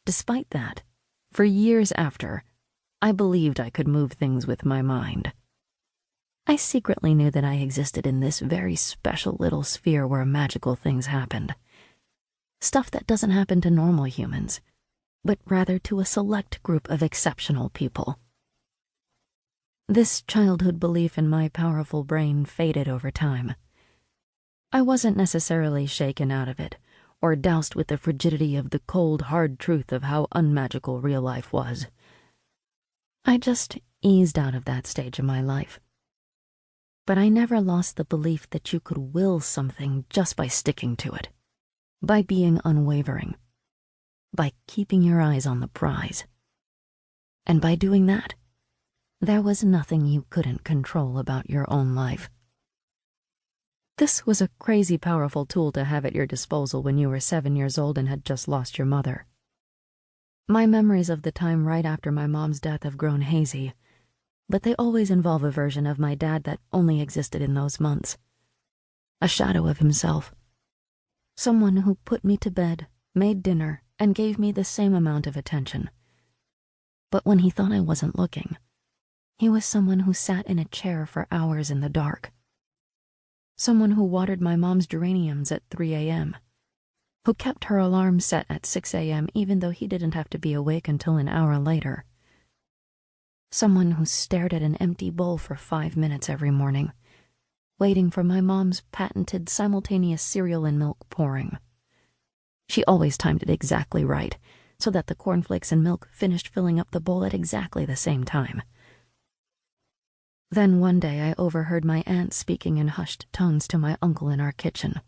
Despite that, for years after, I believed I could move things with my mind. I secretly knew that I existed in this very special little sphere where magical things happened. Stuff that doesn't happen to normal humans, but rather to a select group of exceptional people. This childhood belief in my powerful brain faded over time. I wasn't necessarily shaken out of it, or doused with the frigidity of the cold, hard truth of how unmagical real life was. I just eased out of that stage of my life. But I never lost the belief that you could will something just by sticking to it, by being unwavering, by keeping your eyes on the prize. And by doing that, there was nothing you couldn't control about your own life. This was a crazy powerful tool to have at your disposal when you were 7 years old and had just lost your mother. My memories of the time right after my mom's death have grown hazy, but they always involve a version of my dad that only existed in those months. A shadow of himself. Someone who put me to bed, made dinner, and gave me the same amount of attention. But when he thought I wasn't looking, he was someone who sat in a chair for hours in the dark. Someone who watered my mom's geraniums at 3 a.m., who kept her alarm set at 6 a.m. even though he didn't have to be awake until an hour later. Someone who stared at an empty bowl for 5 minutes every morning, waiting for my mom's patented simultaneous cereal and milk pouring. She always timed it exactly right, so that the cornflakes and milk finished filling up the bowl at exactly the same time. Then one day I overheard my aunt speaking in hushed tones to my uncle in our kitchen.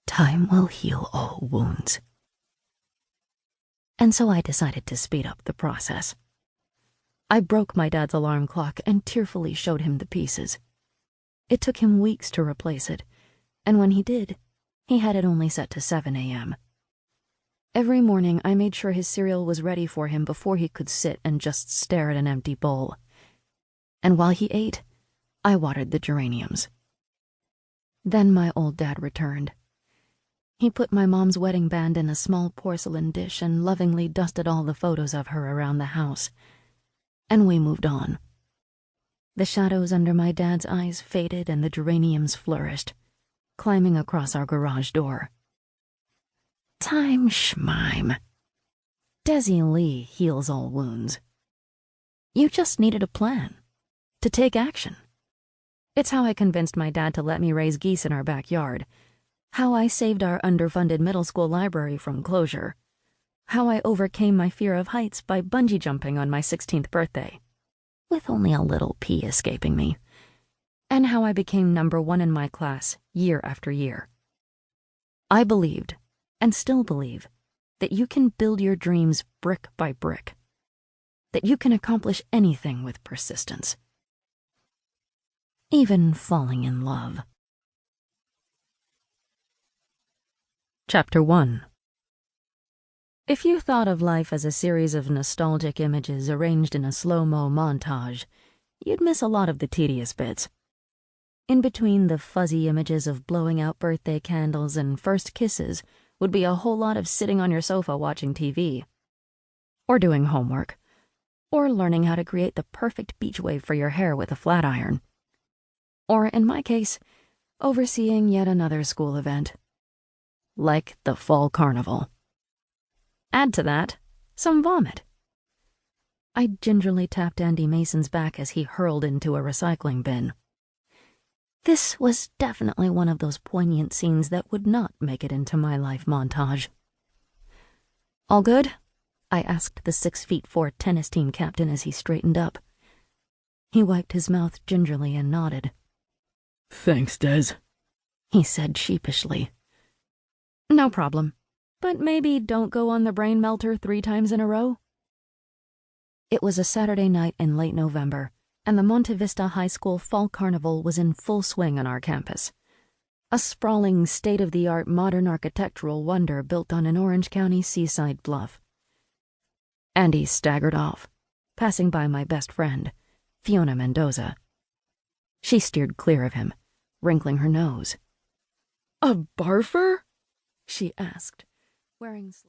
"Time will heal all wounds." And so I decided to speed up the process. I broke my dad's alarm clock and tearfully showed him the pieces. It took him weeks to replace it, and when he did, he had it only set to 7 a.m. Every morning I made sure his cereal was ready for him before he could sit and just stare at an empty bowl. And while he ate, I watered the geraniums. Then my old dad returned. He put my mom's wedding band in a small porcelain dish and lovingly dusted all the photos of her around the house. And we moved on. The shadows under my dad's eyes faded and the geraniums flourished, climbing across our garage door. Time schmime. Desi Lee heals all wounds. You just needed a plan. To take action. It's how I convinced my dad to let me raise geese in our backyard. How I saved our underfunded middle school library from closure. How I overcame my fear of heights by bungee jumping on my 16th birthday, with only a little pee escaping me. And how I became #1 in my class year after year. I believed, and still believe, that you can build your dreams brick by brick. That you can accomplish anything with persistence. Even falling in love. Chapter 1. If you thought of life as a series of nostalgic images arranged in a slow-mo montage, you'd miss a lot of the tedious bits. In between the fuzzy images of blowing out birthday candles and first kisses would be a whole lot of sitting on your sofa watching TV. Or doing homework. Or learning how to create the perfect beach wave for your hair with a flat iron. Or, in my case, overseeing yet another school event. Like the fall carnival. Add to that, some vomit. I gingerly tapped Andy Mason's back as he hurled into a recycling bin. This was definitely one of those poignant scenes that would not make it into my life montage. "All good?" I asked the 6'4" tennis team captain as he straightened up. He wiped his mouth gingerly and nodded. "Thanks, Des," he said sheepishly. "No problem. But maybe don't go on the brain melter 3 times in a row." It was a Saturday night in late November, and the Monte Vista High School Fall Carnival was in full swing on our campus. A sprawling, state-of-the-art modern architectural wonder built on an Orange County seaside bluff. Andy staggered off, passing by my best friend, Fiona Mendoza. She steered clear of him, wrinkling her nose. "A barfer?" she asked, wearing